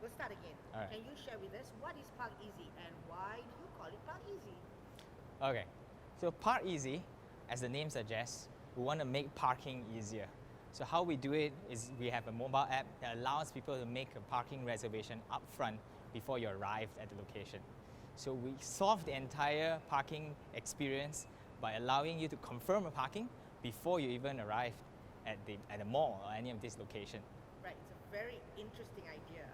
we'll start again. All right. Can you share with us what is Park Easy and why do you call it Park Easy? Okay, so Park Easy, as the name suggests, we want to make parking easier. So how we do it is we have a mobile app that allows people to make a parking reservation upfront before you arrive at the location. So we solve the entire parking experience by allowing you to confirm a parking before you even arrive at the mall or any of this location. Right, it's a very interesting idea.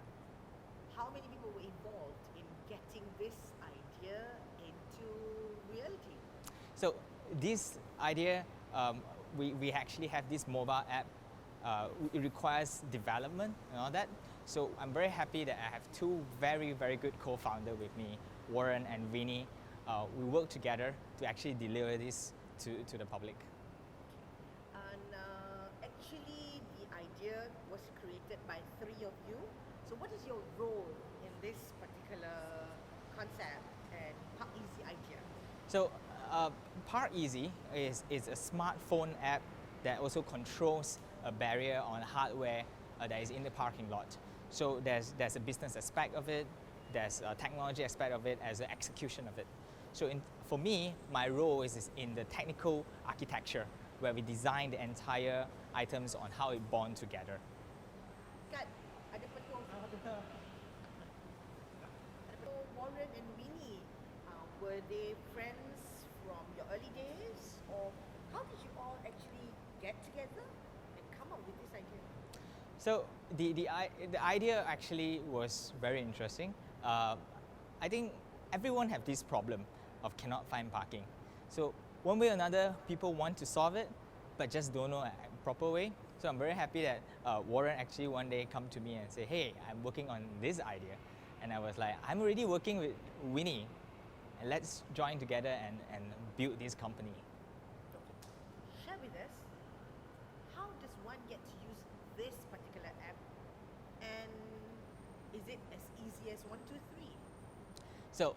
How many people were involved in getting this idea into reality? So this idea, we actually have this mobile app. It requires development and all that. So I'm very happy that I have two very, very good co-founders with me, Warren and Vinny. We work together to actually deliver this to the public. And actually, the idea was created by three of you. So, what is your role in this particular concept and Park Easy idea? So Park Easy is a smartphone app that also controls a barrier on hardware that is in the parking lot. So there's a business aspect of it, there's a technology aspect of it, as an execution of it. So for me, my role is in the technical architecture, where we design the entire items on how it bond together. Kat, ada petua. Warren and Winnie, were they friends from your early days, or how did you all actually get together and come up with this idea? So the idea actually was very interesting. I think everyone have this problem of cannot find parking. So one way or another, people want to solve it, but just don't know a proper way. So I'm very happy that Warren actually one day come to me and say, hey, I'm working on this idea. And I was like, I'm already working with Winnie, and let's join together and build this company. Share with us, how does one get to use this particular app, and is it as easy as 1, 2, 3? So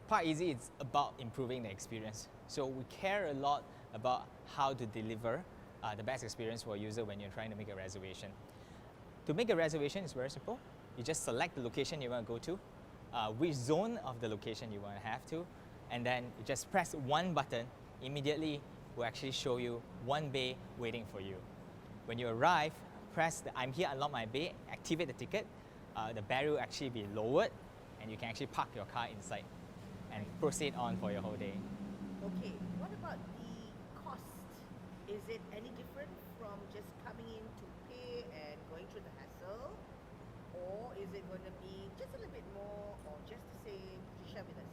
Park Easy is about improving the experience. So we care a lot about how to deliver the best experience for a user when you're trying to make a reservation. To make a reservation is very simple. You just select the location you want to go to, which zone of the location you want to have to, and then you just press one button. Immediately, will actually show you one bay waiting for you. When you arrive, press the I'm here, unlock my bay, activate the ticket. The barrier will actually be lowered, and you can actually park your car inside and proceed on for your whole day. Okay, what about the cost? Is it any different from just coming in to pay and going through the hassle? Or is it going to be just a little bit more or just the same? Could you share with us?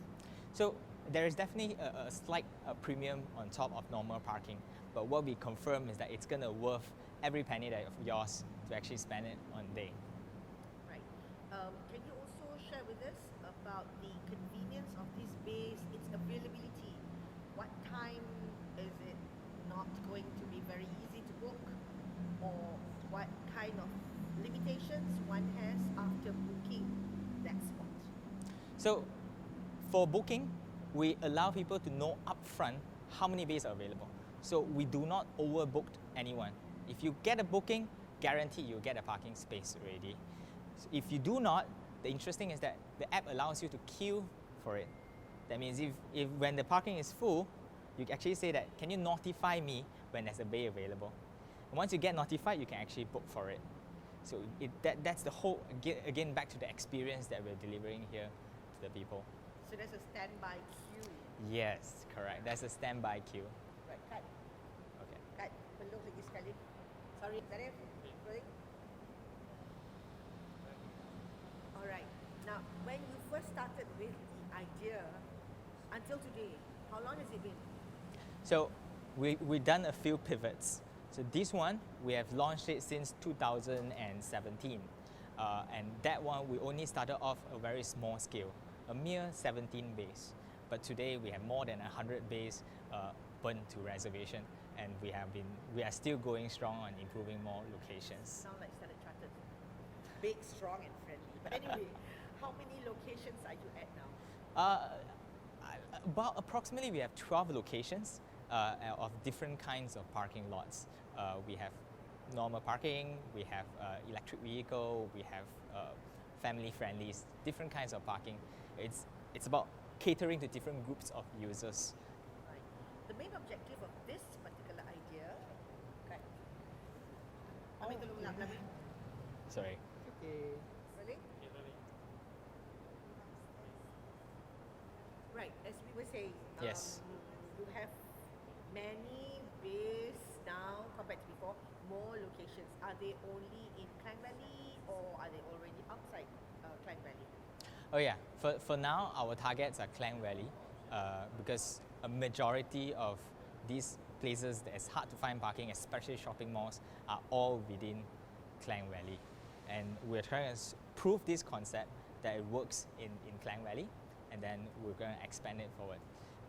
So there is definitely a slight premium on top of normal parking, but what we confirm is that it's going to worth every penny that of yours to actually spend it on the day. Right. Can you also share with us about the convenience of these bays, its availability? What time is it not going to be very easy to book? Or what kind of limitations one has after booking that spot? So for booking, we allow people to know upfront how many bays are available. So we do not overbook anyone. If you get a booking, guarantee you'll get a parking space already. So if you do not, the interesting is that the app allows you to queue for it. That means if when the parking is full, you actually say that, can you notify me when there's a bay available? And once you get notified, you can actually book for it. So that's the whole, again, back to the experience that we're delivering here to the people. So there's a standby queue. Yes, correct. There's a standby queue. Right, Kat. Okay. Kat, peluk lagi sekali. Sorry, Zarif. Rolling. Alright. Now, when you first started with the idea, until today, how long has it been? So we've done a few pivots. So this one, we have launched it since 2017. And that one, we only started off a very small scale, a mere 17 bays. But today, we have more than 100 bays burnt to reservation. And we are still going strong on improving more locations. Sound like Standard Chartered. Big, strong, and friendly. But anyway, how many locations are you at now? About approximately, we have 12 locations of different kinds of parking lots. We have normal parking, we have electric vehicle, we have family friendly, different kinds of parking. It's about catering to different groups of users. Right. The main objective of this particular idea, okay. Ambil tolong lap lagi. Sorry. Okay. Really? Right, as we were saying, Yes. you have many bays now compared to before, more locations. Are they only in Klang Valley or are they already outside Klang Valley? Oh yeah, for now our targets are Klang Valley because a majority of these places that is hard to find parking, especially shopping malls, are all within Klang Valley. And we're trying to prove this concept that it works in Klang Valley, and then we're going to expand it forward.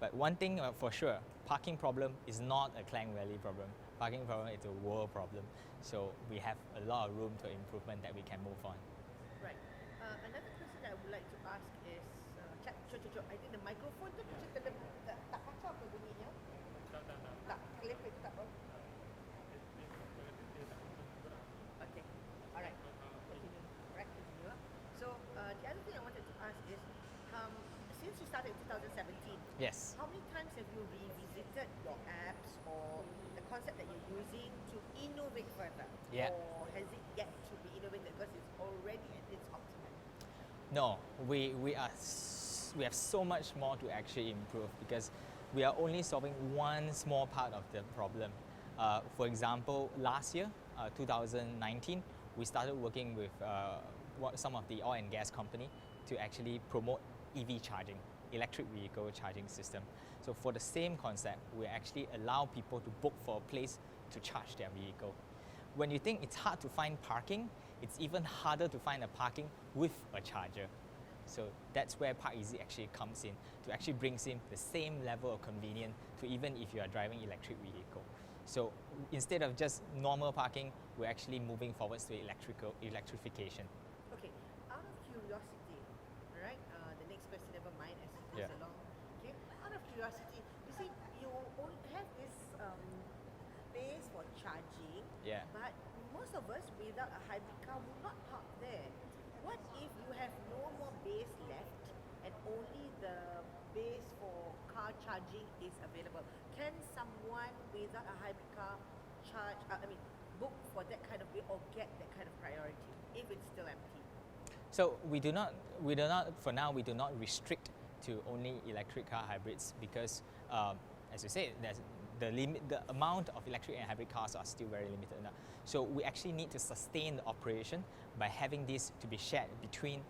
But one thing for sure, parking problem is not a Klang Valley problem. Parking problem is a world problem. So we have a lot of room to improvement that we can move on. Right. Another question that I would like to ask is, I think the microphone tu macam tak kacau ke bunyinya? Tak, kelipit tu tak apa? Okay, alright. Continue. Right, continue. So, the other thing I wanted to ask is, since you started in 2017, Yes. how many times have you revisited your apps or the concept that you're using to innovate further? Yeah. Or has it yet to be innovated because it's already at its optimum? No, we have so much more to actually improve because we are only solving one small part of the problem. For example, last year, 2019, we started working with some of the oil and gas company to actually promote EV charging, electric vehicle charging system. So for the same concept, we actually allow people to book for a place to charge their vehicle. When you think it's hard to find parking, it's even harder to find a parking with a charger. So that's where Park Easy actually comes in, to actually brings in the same level of convenience to even if you are driving electric vehicle. So instead of just normal parking, we're actually moving forwards to electrification. Okay, out of curiosity, right? The next question, never mind, as it goes Yeah. along. Okay, out of curiosity, you see, you only have this space for charging, Yeah. but most of us without a hybrid car would not park there. What if you have no more base left and only the base for car charging is available? Can someone without a hybrid car book for that kind of way or get that kind of priority if it's still empty? So for now, we do not restrict to only electric car hybrids because, as you said, the amount of electric and hybrid cars are still very limited now. So we actually need to sustain the operation by having this to be shared between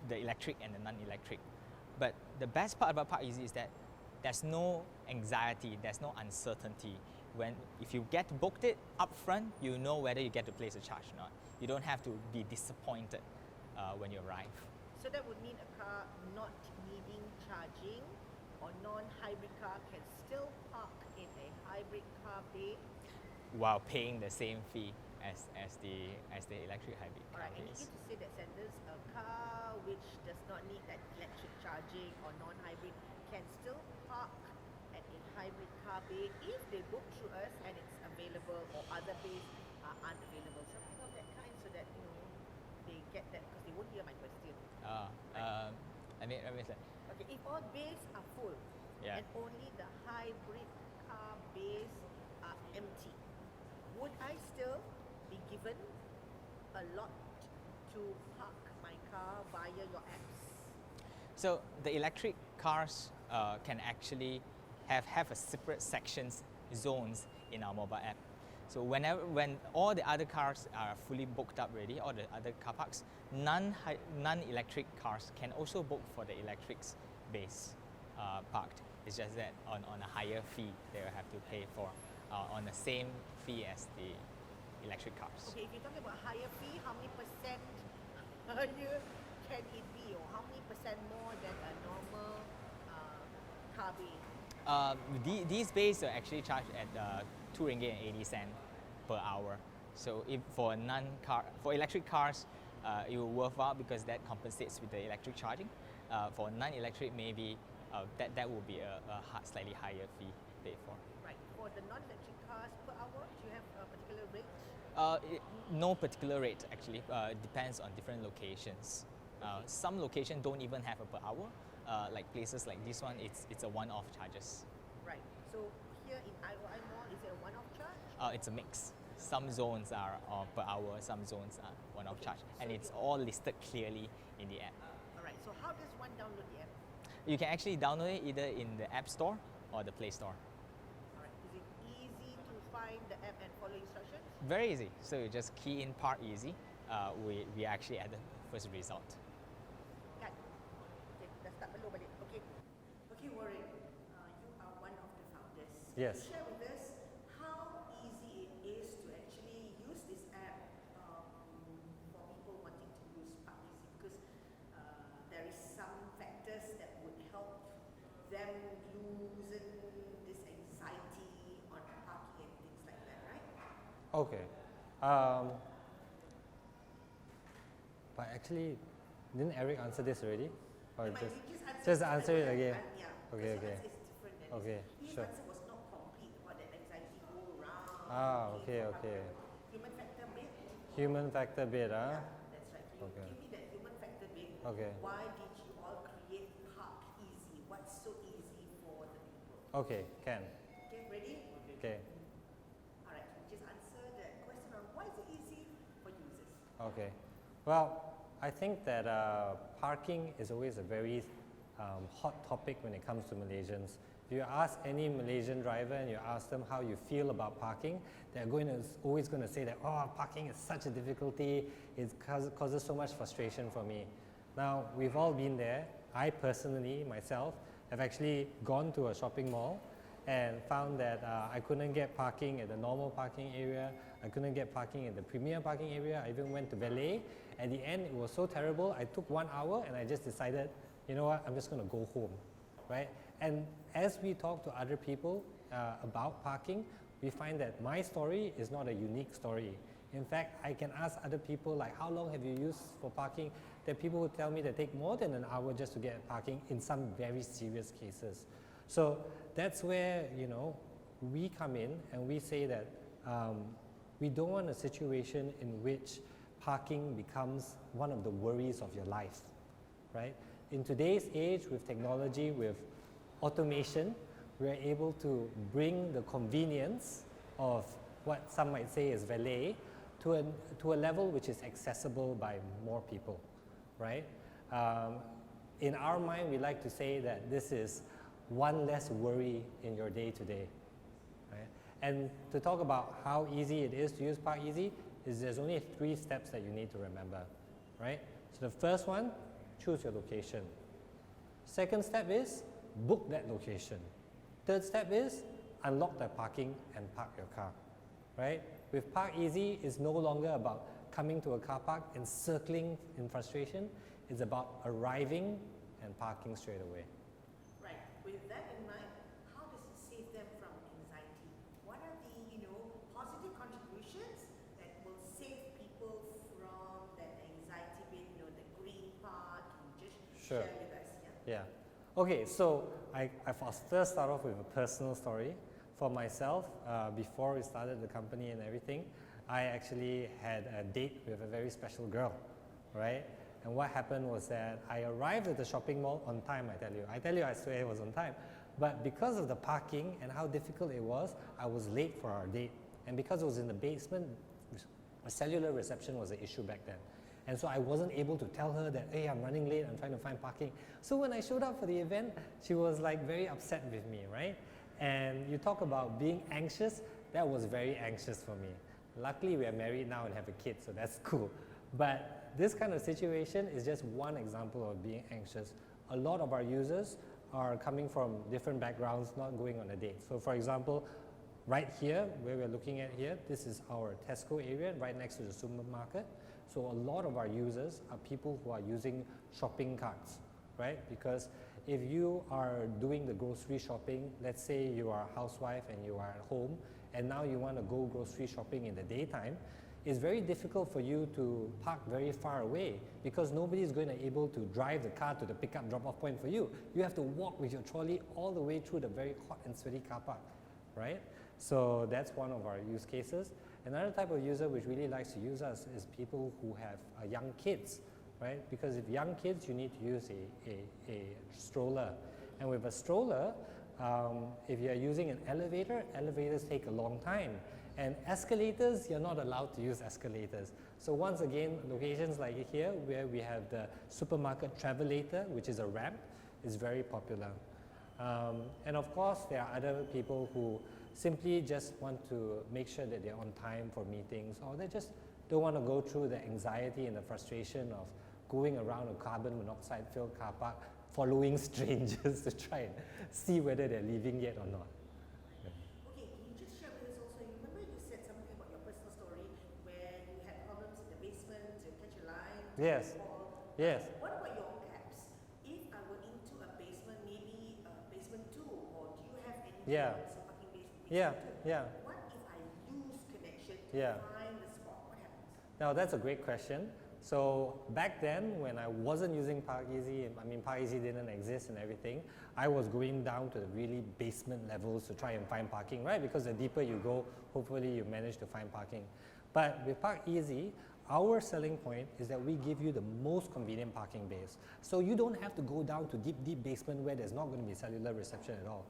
the electric and the non-electric. But the best part about Park Easy is that there's no anxiety, there's no uncertainty. If you get booked it up front, you know whether you get to place a charge or not. You don't have to be disappointed when you arrive. So that would mean a car not needing charging or non-hybrid car can still park in a hybrid car bay. While paying the same fee as the electric hybrid car Alright, and you is. need to say that sentence, a car which does not need that electric charging or non-hybrid can still park at a hybrid car bay if they book through us and it's available or other bays are unavailable. Something of that kind so that, they get that because they won't hear my question. I mean, Okay, if all bays are full Yeah. and only the hybrid car bays are empty, would I still be given a lot to park my car via your apps? so the electric cars can actually have a separate sections, zones in our mobile app. So when all the other cars are fully booked up already, all the other car parks, non-electric cars can also book for the electrics base parked. It's just that on a higher fee they will have to pay for, on the same fee as the electric cars. Okay, if you're talking about higher fee, how many percent higher can it be, or how many percent more than a normal car bay? These bays are actually charged at RM2.80 per hour. So if for electric cars, it will worth out because that compensates with the electric charging. For non-electric, maybe that will be a slightly higher fee paid for. Right. For the non-electric cars per hour, do you have a particular rate? No particular rate actually. It depends on different locations. Some locations don't even have a per hour. Like places like this one, it's a one-off charges. Right. So here in IOI Mall, is it a one-off charge? It's a mix. Some zones are per hour, some zones are one-off Okay, charge, and so it's all listed clearly in the app. All right. So how does one download the app? You can actually download it either in the App Store or the Play Store. All right. Is it easy to find the app and follow instructions? Very easy. So you just key in Park Easy. We actually added the first result. Kan? Okay, dah start belum balik. Okay. Okay, Warren, you are one of the founders. Yes. Can you share with us how easy it is to actually use this app for people wanting to use Park Easy? Because there is some factors that would help them loosen this anxiety on parking and things like that, right? Okay. But actually, didn't Eric answer this already? Or Never mind, you just answer it again? Yeah. Okay, because your okay. answer is different than Okay, his. His sure. answer was not complete about that anxiety go around. Ah, looking okay, for okay. Human factor bit. Human factor bit, Yeah, huh? that's right. You Okay. give me that human factor bit. Okay. Why did you all create Park Easy? What's so easy for the people? Okay, can. Okay, ready? Okay, All right. Just answer the question on why is it easy for users. okay. Well, I think that parking is always a very hot topic when it comes to Malaysians. If you ask any Malaysian driver and you ask them how you feel about parking, they're always going to say that, oh, parking is such a difficulty, it causes so much frustration for me. Now, we've all been there. I personally, myself, have actually gone to a shopping mall and found that I couldn't get parking at the normal parking area, I couldn't get parking at the premier parking area, I even went to valet. At the end, it was so terrible, I took 1 hour and I just decided, you know what, I'm just going to go home, right? And as we talk to other people about parking, we find that my story is not a unique story. In fact, I can ask other people like, how long have you used for parking? There are people who tell me they take more than an hour just to get parking in some very serious cases. So that's where, you know, we come in and we say that we don't want a situation in which parking becomes one of the worries of your life, right? In today's age, with technology, with automation, we are able to bring the convenience of what some might say is valet to a level which is accessible by more people, right? In our mind, we like to say that this is one less worry in your day-to-day, right? And to talk about how easy it is to use Park Easy, is there's only 3 steps that you need to remember, right? So the first one, choose your location. Second step is book that location. Third step is unlock the parking and park your car, right? With Park Easy, it's no longer about coming to a car park and circling in frustration. It's about arriving and parking straight away. Right. With that in mind, how does it save them from anxiety? What are the, positive contributions that will save people from that anxiety bit, the green part? Can you just Sure. share with us? Yeah. Yeah. Okay, so I'll first start off with a personal story. For myself, before we started the company and everything, I actually had a date with a very special girl, right? And what happened was that I arrived at the shopping mall on time, I tell you, I swear it was on time. But because of the parking and how difficult it was, I was late for our date. And because it was in the basement, a cellular reception was an issue back then. And so I wasn't able to tell her that, hey, I'm running late, I'm trying to find parking. So when I showed up for the event, she was like very upset with me, right? And you talk about being anxious, that was very anxious for me. Luckily, we are married now and have a kid, so that's cool. But this kind of situation is just one example of being anxious. A lot of our users are coming from different backgrounds, not going on a date. So for example, right here, where we're looking at here, this is our Tesco area, right next to the supermarket. So a lot of our users are people who are using shopping carts, right? Because if you are doing the grocery shopping, let's say you are a housewife and you are at home, and now you want to go grocery shopping in the daytime, it's very difficult for you to park very far away because nobody is going to be able to drive the car to the pickup drop-off point for you. You have to walk with your trolley all the way through the very hot and sweaty car park, right? So that's one of our use cases. Another type of user which really likes to use us is people who have young kids, right? Because if young kids, you need to use a stroller. And with a stroller, if you're using an elevator, elevators take a long time. And escalators, you're not allowed to use escalators. So once again, locations like here, where we have the supermarket Travelator, which is a ramp, is very popular. And of course, there are other people who simply just want to make sure that they're on time for meetings, or they just don't want to go through the anxiety and the frustration of going around a carbon monoxide filled car park, following strangers to try and see whether they're leaving yet or not. Okay, can you just share with us also, you remember you said something about your personal story where you had problems in the basement to catch a line? Yes. Yes. What about your apps? If I were into a basement, maybe basement 2, or do you have any Yeah. parking basement Yeah, 2? yeah. What if I lose connection to Yeah. find the spot? What happens? Now that's a great question. So back then, when I wasn't using ParkEasy, I mean ParkEasy didn't exist and everything, I was going down to the really basement levels to try and find parking, right? Because the deeper you go, hopefully you manage to find parking. But with ParkEasy, our selling point is that we give you the most convenient parking bays. So you don't have to go down to deep, deep basement where there's not going to be cellular reception at all.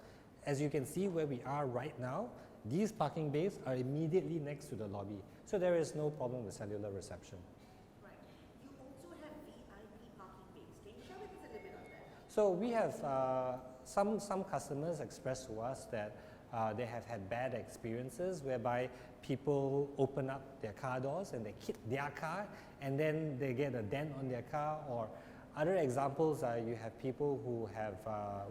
As you can see where we are right now, these parking bays are immediately next to the lobby. So there is no problem with cellular reception. Right. You also have VIP parking bays. Can you share with us a little bit on that? So we have some customers express to us that they have had bad experiences whereby people open up their car doors and they hit their car and then they get a dent on their car, or other examples are you have people who have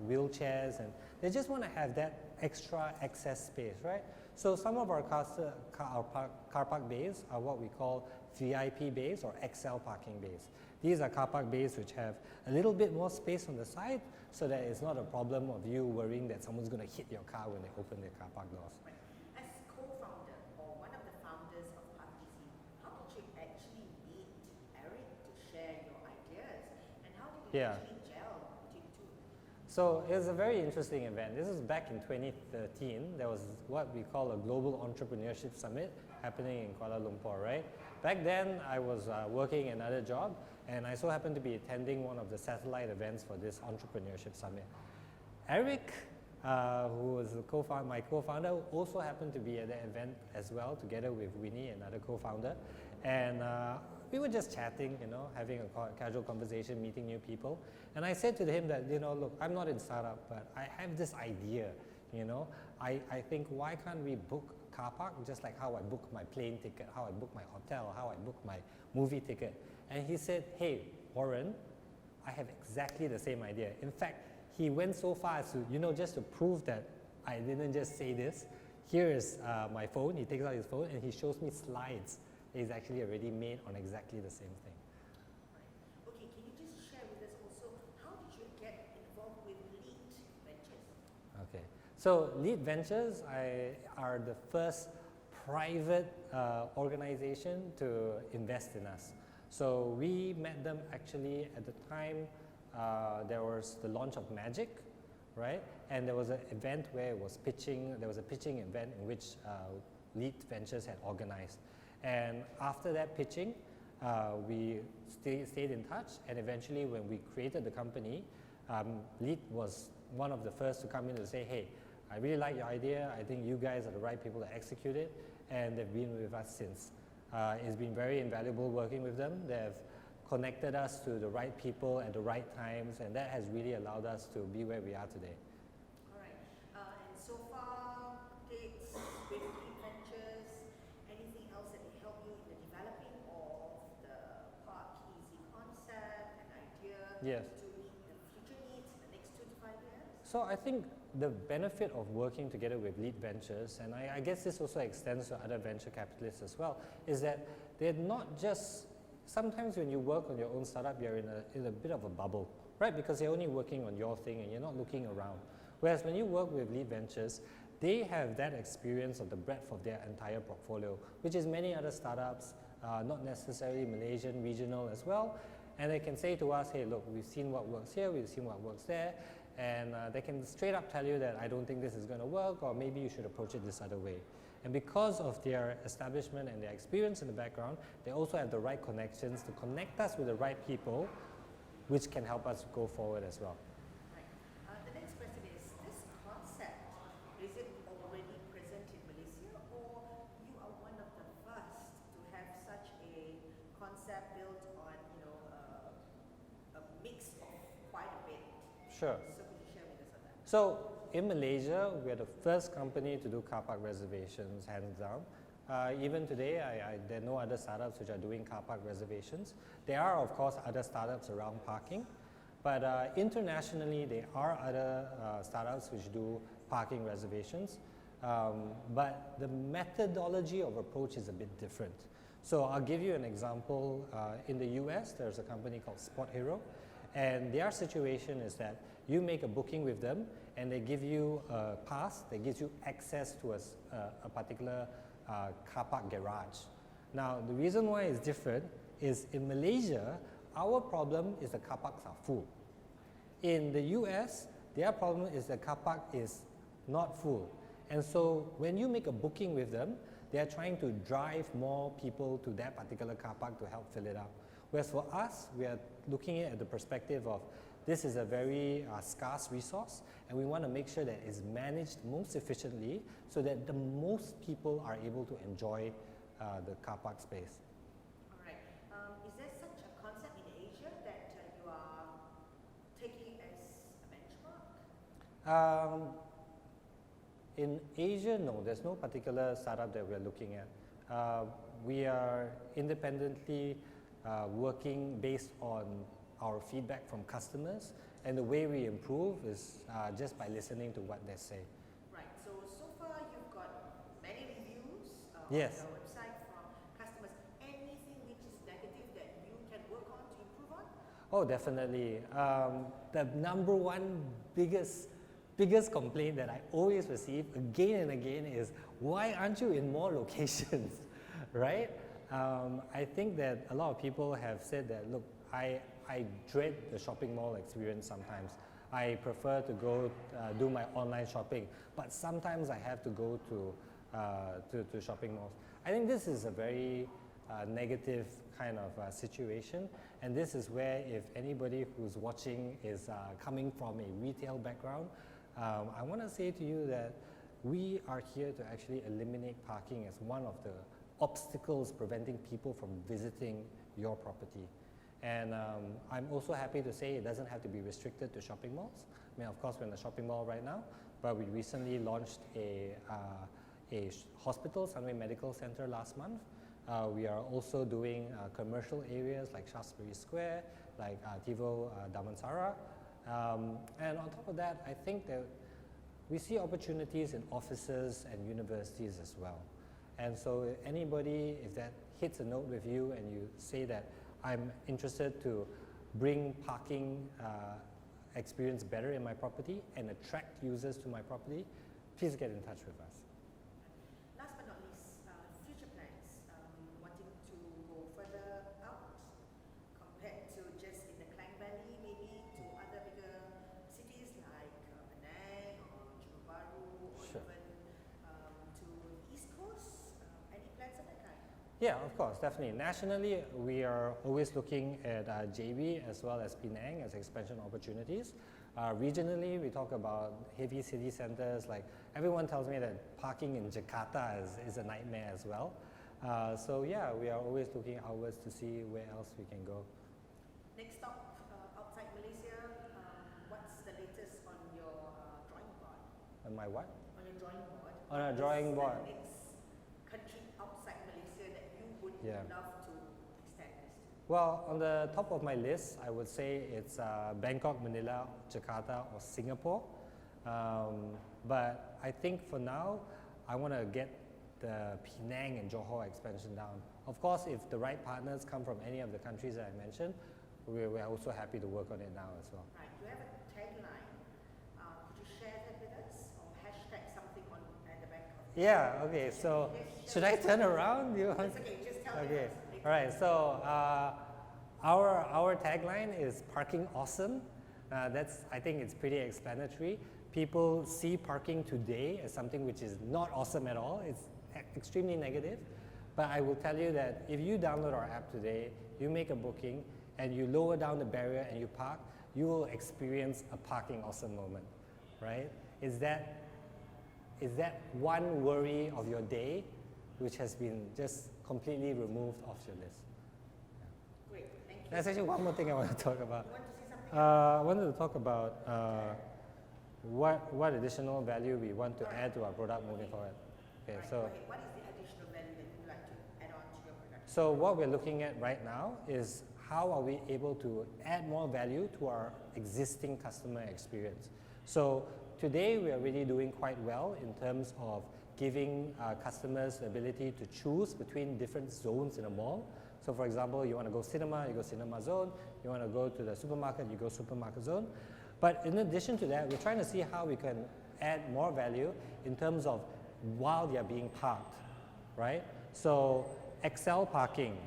wheelchairs and they just want to have that extra access space, right? So some of our car park bays are what we call VIP bays or XL parking bays. These are car park bays which have a little bit more space on the side so that it's not a problem of you worrying that someone's going to hit your car when they open their car park doors. Right. As co-founder or one of the founders of ParkEasy, how did you actually meet Eric to share your ideas, and how did you Yeah. actually gel between the two? So it was a very interesting event. This was back in 2013. There was what we call a Global Entrepreneurship Summit happening in Kuala Lumpur, right? Back then, I was working another job, and I so happened to be attending one of the satellite events for this entrepreneurship summit. Eric, who was my co-founder, also happened to be at the event as well, together with Winnie, another co-founder. And we were just chatting, you know, having a casual conversation, meeting new people. And I said to him that, you know, look, I'm not in startup, but I have this idea, you know. I think, why can't we book car park just like how I book my plane ticket, how I book my hotel, how I book my movie ticket? And he said, hey, Warren, I have exactly the same idea. In fact, he went so far as to, you know, just to prove that I didn't just say this, here is my phone. He takes out his phone and he shows me slides that he's actually already made on exactly the same thing. Right. Okay, can you just share with us also, how did you get involved with Lead Ventures? Okay, so Lead Ventures are the first private organization to invest in us. So we met them actually at the time there was the launch of Magic, right? And there was an event where it was pitching, there was a pitching event in which Lead Ventures had organized. And after that pitching, we stayed in touch, and eventually when we created the company, Lead was one of the first to come in to say, hey, I really like your idea, I think you guys are the right people to execute it, and they've been with us since. It's been very invaluable working with them. They've connected us to the right people at the right times, and that has really allowed us to be where we are today. All right. And so far, updates with Lead Ventures, anything else that may help you in the developing of the ParkEasy concept and idea Yes. to meet the future needs in the next 2 to 5 years? So I think the benefit of working together with Lead Ventures, and I guess this also extends to other venture capitalists as well, is that they're not just, sometimes when you work on your own startup, you're in a bit of a bubble, right? Because you're only working on your thing and you're not looking around. Whereas when you work with Lead Ventures, they have that experience of the breadth of their entire portfolio, which is many other startups, not necessarily Malaysian, regional as well. And they can say to us, hey, look, we've seen what works here, we've seen what works there, and they can straight up tell you that I don't think this is going to work, or maybe you should approach it this other way. And because of their establishment and their experience in the background, they also have the right connections to connect us with the right people, which can help us go forward as well. Right. The next question is, this concept, is it already present in Malaysia, or you are one of the first to have such a concept built on, a mix of quite a bit? Sure. So could you share with us on that? So in Malaysia, we're the first company to do car park reservations, hands down. Even today, there are no other startups which are doing car park reservations. There are, of course, other startups around parking, but internationally, there are other startups which do parking reservations. But the methodology of approach is a bit different. So I'll give you an example. In the US, there's a company called Spot Hero, and their situation is that you make a booking with them, and they give you a pass that gives you access to a particular car park garage. Now, the reason why it's different is in Malaysia, our problem is the car parks are full. In the US, their problem is the car park is not full. And so when you make a booking with them, they are trying to drive more people to that particular car park to help fill it up. Whereas for us, we are looking at the perspective of this is a very scarce resource, and we want to make sure that it's managed most efficiently so that the most people are able to enjoy the car park space. All right. Is there such a concept in Asia that you are taking as a benchmark? In Asia, no, there's no particular startup that we're looking at. We are independently working based on our feedback from customers, and the way we improve is just by listening to what they say. Right. So far you've got many reviews Yes. on your website from customers. Anything which is negative that you can work on to improve on? Oh, definitely. The number one biggest complaint that I always receive again and again is, why aren't you in more locations, right? I think that a lot of people have said that, look, I dread the shopping mall experience sometimes. I prefer to go do my online shopping, but sometimes I have to go to shopping malls. I think this is a very negative kind of situation, and this is where, if anybody who's watching is coming from a retail background, I want to say to you that we are here to actually eliminate parking as one of the obstacles preventing people from visiting your property. And I'm also happy to say it doesn't have to be restricted to shopping malls. I mean, of course, we're in a shopping mall right now, but we recently launched a hospital, Sunway Medical Center, last month. We are also doing commercial areas like Shaftesbury Square, like Tivo Damansara. And on top of that, I think that we see opportunities in offices and universities as well. And so anybody, if that hits a note with you and you say that I'm interested to bring parking experience better in my property and attract users to my property, please get in touch with us. Last but not least, future plans. Wanting to go further out compared to just in the Klang Valley, maybe to other bigger cities like Penang or Johor Bahru, or Sure. even to the East Coast. Any plans of that kind? Yeah, of course, definitely. Nationally, we are always looking at JB as well as Penang as expansion opportunities. Regionally, we talk about heavy city centers. Like, everyone tells me that parking in Jakarta is a nightmare as well. So yeah, we are always looking outwards to see where else we can go. Next stop outside Malaysia. What's the latest on your drawing board? On my what? On your drawing board. On a drawing board. The next country outside Malaysia that you would Yeah. love to extend this to? Well, on the top of my list, I would say it's Bangkok, Manila, Jakarta, or Singapore. But I think for now, I want to get the Penang and Johor expansion down. Of course, if the right partners come from any of the countries that I mentioned, we're also happy to work on it now as well. Right. You have a tagline. Could you share that with us, or hashtag something on at the back of? Yeah, okay, so should I turn around? You want? It's okay. Just tell Okay, me. all right, so our tagline is parking awesome. I think it's pretty explanatory. People see parking today as something which is not awesome at all. extremely negative, but I will tell you that if you download our app today, you make a booking, and you lower down the barrier and you park, you will experience a parking awesome moment, right? Is that one worry of your day which has been just completely removed off your list? Great, thank you. There's actually one more thing I want to talk about. You want to say something? I wanted to talk about what additional value we want to add to our product moving forward. Okay, Right, so. go ahead. What is the additional value that you would like to add on to your product? So what we're looking at right now is how are we able to add more value to our existing customer experience. So today we are really doing quite well in terms of giving customers the ability to choose between different zones in a mall. So for example, you want to go cinema, you go cinema zone. You want to go to the supermarket, you go supermarket zone. But in addition to that, we're trying to see how we can add more value in terms of while they are being parked, right? So XL parking,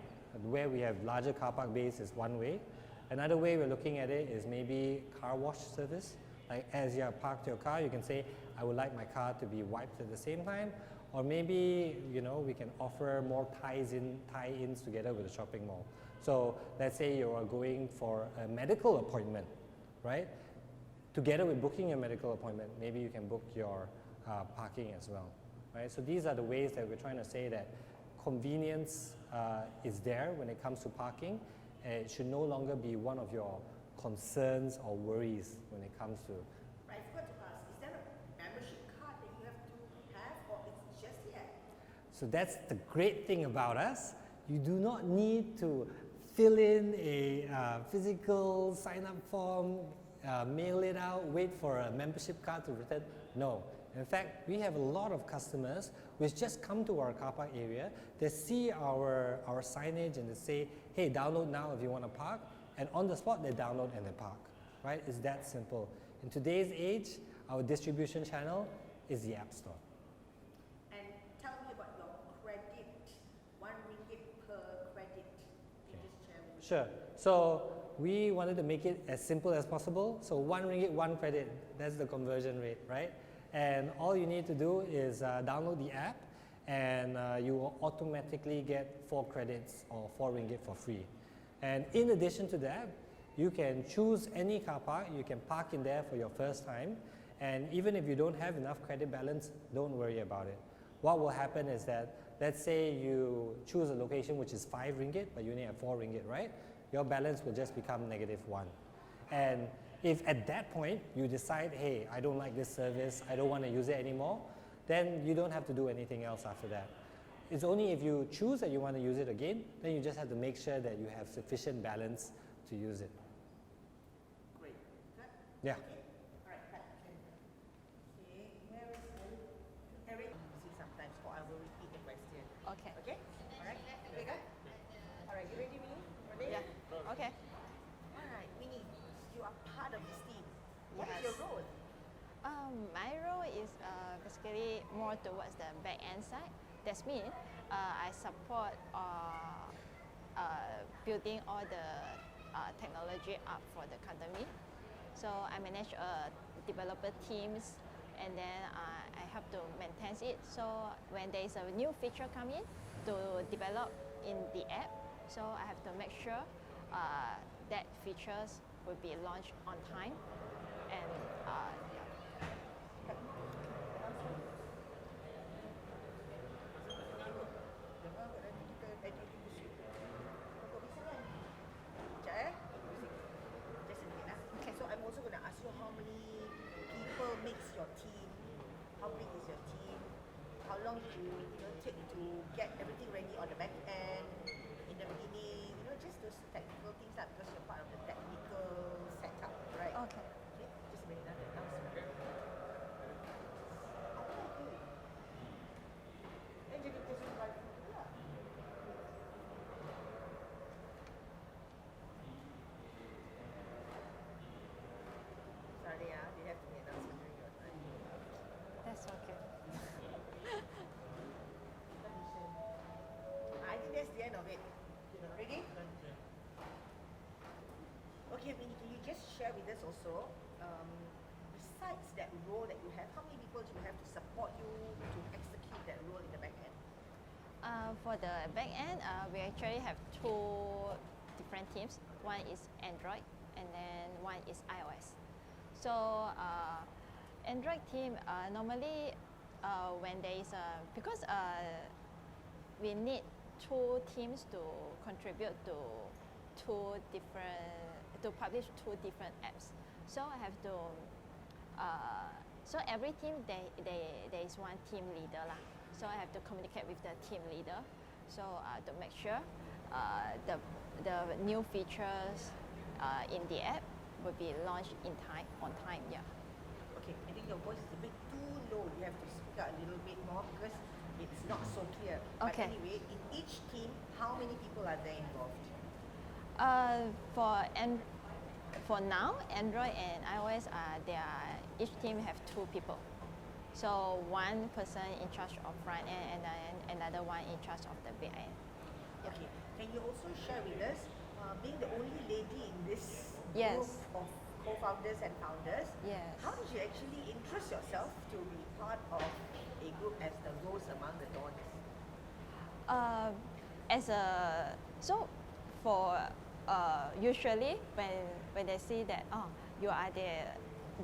where we have larger car park bays, is one way. Another way we're looking at it is maybe car wash service. Like as you have parked your car, you can say, I would like my car to be wiped at the same time. Or maybe, you know, we can offer more tie-ins together with the shopping mall. So let's say you are going for a medical appointment, right? Together with booking your medical appointment, maybe you can book your parking as well, right? So these are the ways that we're trying to say that convenience is there when it comes to parking. It should no longer be one of your concerns or worries when it comes to. Right, I forgot to ask, is there a membership card that you have to have, or it's just the app? So that's the great thing about us. You do not need to fill in a physical sign-up form, mail it out, wait for a membership card to return. No. In fact, we have a lot of customers which just come to our car park area, they see our signage and they say, hey, download now if you want to park, and on the spot they download and they park, right? It's that simple. In today's age, our distribution channel is the App Store. And tell me about your credit, RM1 per credit. Can you just share with me? Sure. So we wanted to make it as simple as possible. So RM1, 1 credit, that's the conversion rate, right? And all you need to do is download the app, and you will automatically get 4 credits or RM4 for free. And in addition to that, you can choose any car park, you can park in there for your first time, and even if you don't have enough credit balance, don't worry about it. What will happen is that, let's say you choose a location which is RM5, but you only have RM4, right? Your balance will just become -1. And if at that point you decide, hey, I don't like this service, I don't want to use it anymore, then you don't have to do anything else after that. It's only if you choose that you want to use it again, then you just have to make sure that you have sufficient balance to use it. Great. Cut? Yeah. Okay. All right, cut. Okay, where is Eric? See sometimes, or I will repeat the question. Okay. Okay? All right. Okay, good? All right, you ready, Winnie? Ready? Yeah. Okay. All right, Winnie, you are part of this team. What is your Yes. role? My role is basically more towards the back end side. That's me. I support building all the technology up for the company. So I manage developer teams, and then I help to maintain it. So when there is a new feature come in to develop in the app, so I have to make sure that features will be launched on time. And Dengar kat nanti kita edit music. Kau bisa kan? Sekejap music. Just a minute. Okay. So I'm also going to ask you how many people makes your team? How big is your team? How long do you take to get everything ready on the back end? In the beginning, just those technical things lah, because you're part of the technical setup, right? okay. Okay, just a minute. Apa lagi? Jadi person driver pula. Sorry, we have to be announcement during your time. That's okay. I think that's the end of it. Ready? Okay, Winnie, can you just share with us also, besides that role that you have, how many people do you have to support you to execute that role in the back end? For the back end, we actually have two different teams. One is Android and then one is iOS. So Android team normally when there is because we need two teams to contribute to publish two different apps. So I have to so every team there is one team leader lah. So I have to communicate with the team leader. So to make sure the new features in the app will be launched on time. Yeah. Okay, I think your voice is a bit too low. You have to speak out a little bit more because it's not so clear. Okay. But anyway, in each team, how many people are there involved? For now, Android and iOS, each team have two people. So one person in charge of front end and then another one in charge of the back end. Okay. Can you also share with us, being the only lady in this Yes. group of co-founders and founders, Yes. how did you actually interest yourself to be part of a group as the Rose Among the Dawns? Usually when they see that you are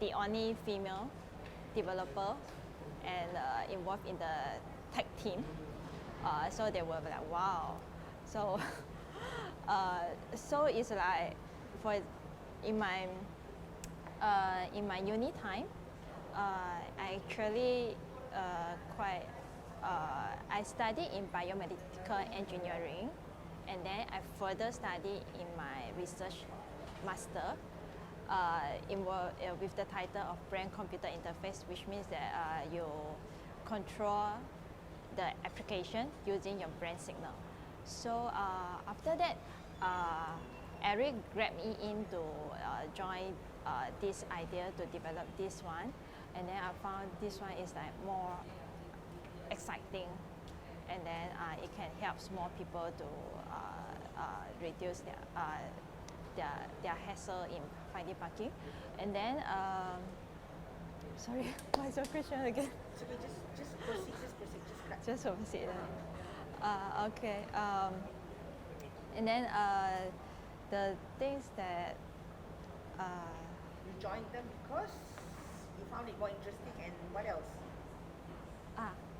the only female developer and involved in the tech team, so they were like wow. So so it's like in my uni time, I actually I studied in biomedical engineering, and then I further studied in my research master with the title of brain-computer interface, which means that you control the application using your brain signal. So after that, Eric grabbed me in to join this idea to develop this one, and then I found this one is like more exciting, and then it can help more people to reduce their hassle in finding parking. And then sorry, what's your question again? So we just proceed, just cut. Just proceed. Okay. And then the things that You joined them because you found it more interesting, and what else?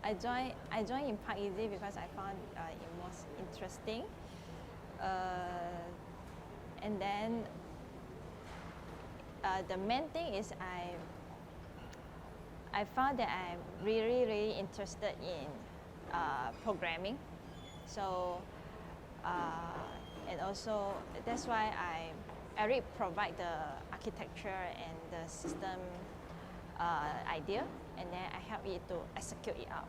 I joined in Park Easy because I found it was interesting. And then the main thing is I found that I'm really interested in programming. So and also that's why Eric provide the architecture and the system idea, and then I help it to execute it out.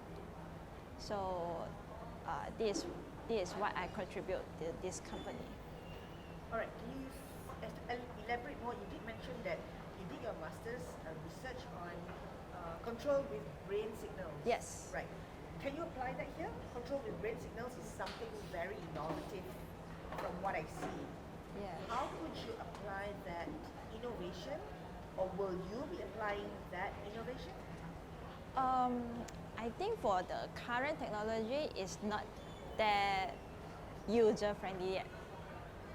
So this is what I contribute to this company. All right, can you elaborate more? You did mention that you did your master's research on control with brain signals. Yes. Right. Can you apply that here? Control with brain signals is something very innovative from what I see. Yeah. How could you apply that innovation, or will you be applying that innovation? I think for the current technology, it's not that user friendly yet.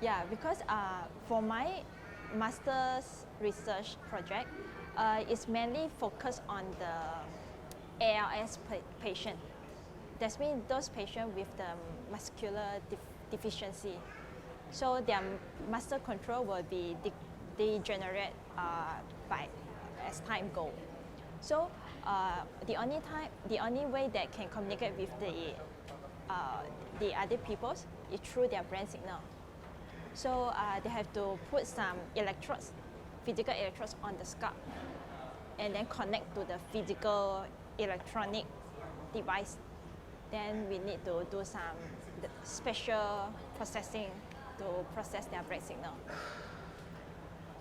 Yeah, because for my master's research project, it's mainly focused on the ALS patient. That means those patients with the muscular deficiency. So their muscle control will be degenerate as time goes. So the only way they can communicate with the other people is through their brain signal. So they have to put some electrodes, physical electrodes on the scalp, and then connect to the physical electronic device. Then we need to do some special processing to process their brain signal.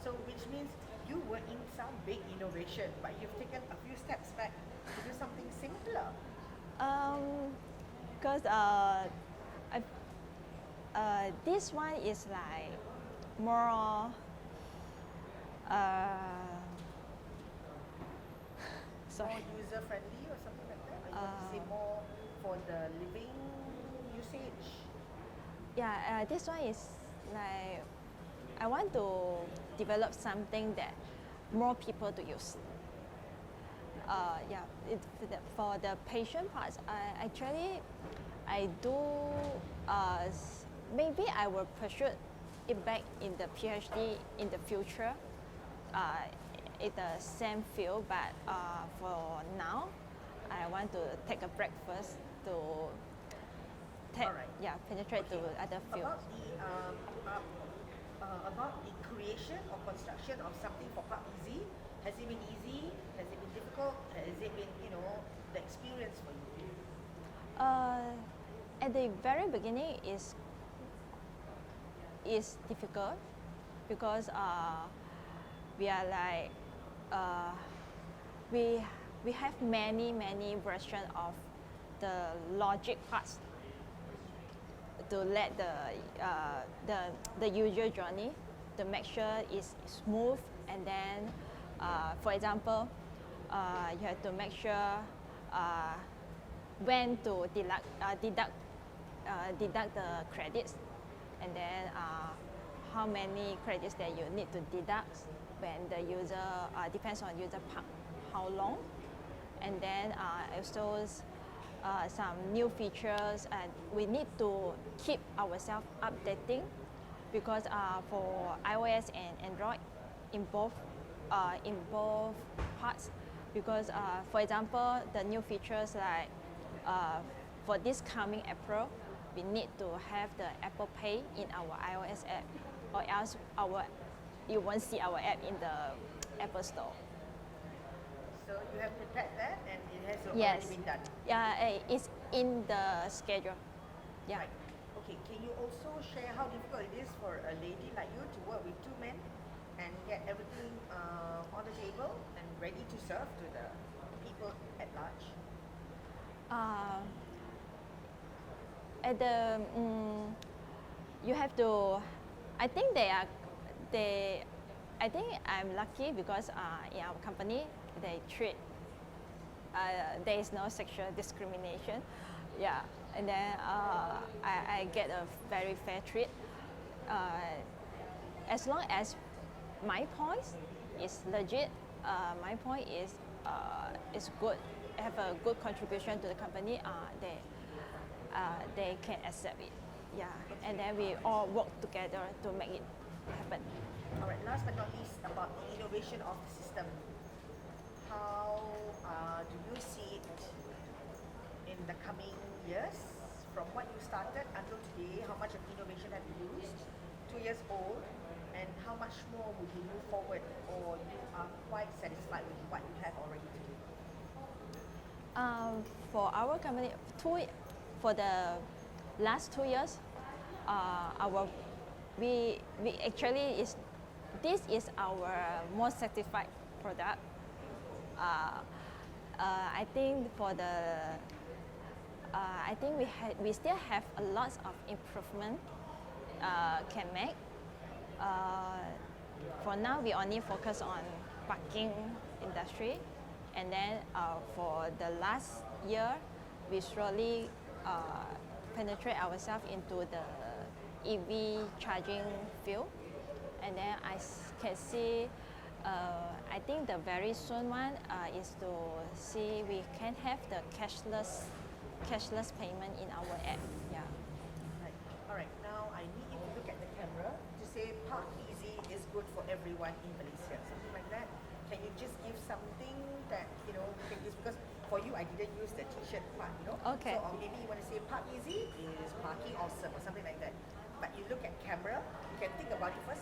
So which means you were in some big innovation, but you've taken a few steps back to do something simpler. Because this one is like more sorry. More user friendly or something like that? Or you want to say more for the living usage? Yeah, this one is like I want to develop something that more people to use. Yeah, for the patient parts, I do maybe I will pursue it back in the PhD in the future. In the same field, but for now, I want to take a break first to Alright. penetrate to other fields. About the creation or construction of something for Park Easy, has it been easy? Has it been difficult? Has it been, the experience for you? At the very beginning is difficult because we are like we have many versions of the logic parts to let the user journey to make sure it's smooth, and then for example you have to make sure when to deduct the credits, and then how many credits that you need to deduct when the user depends on user park how long, and then also some new features, and we need to keep ourselves updating because for iOS and Android in both parts, because for example the new features like for this coming April we need to have the Apple Pay in our iOS app, or else you won't see our app in the Apple Store. So you have prepared that and it has Yes. already been done. Yeah, it's in the schedule. Yeah. Right. Okay, can you also share how difficult it is for a lady like you to work with two men and get everything on the table and ready to serve to the people at large? At the you have to. I think I think I'm lucky because in our company they treat. There is no sexual discrimination. Yeah, and then I get a very fair treat. As long as my point is legit, my point is good, have a good contribution to the company, they can accept it. Yeah, and then we all work together to make it happen. All right, last but not least, about the innovation of the system. How do you see it in the coming years? From what you started until today, how much of innovation have you used? 2 years old, and how much more would you move forward, or you are quite satisfied with what you have already today? For our company, for the last 2 years, we actually this is our most satisfied product. I think we still have a lot of improvement can make. For now, we only focus on parking industry, and then for the last year, we slowly penetrate ourselves into the EV charging field, and then I can see. I think the very soon one is to see we can have the cashless payment in our app. Yeah. Right. All right. Now I need you to look at the camera to say Park Easy is good for everyone in Malaysia. Something like that. Can you just give something that we can use, because for you I didn't use the T-shirt part. Okay. So or maybe you want to say Park Easy is parking awesome or something like that. But you look at camera, you can think about it first.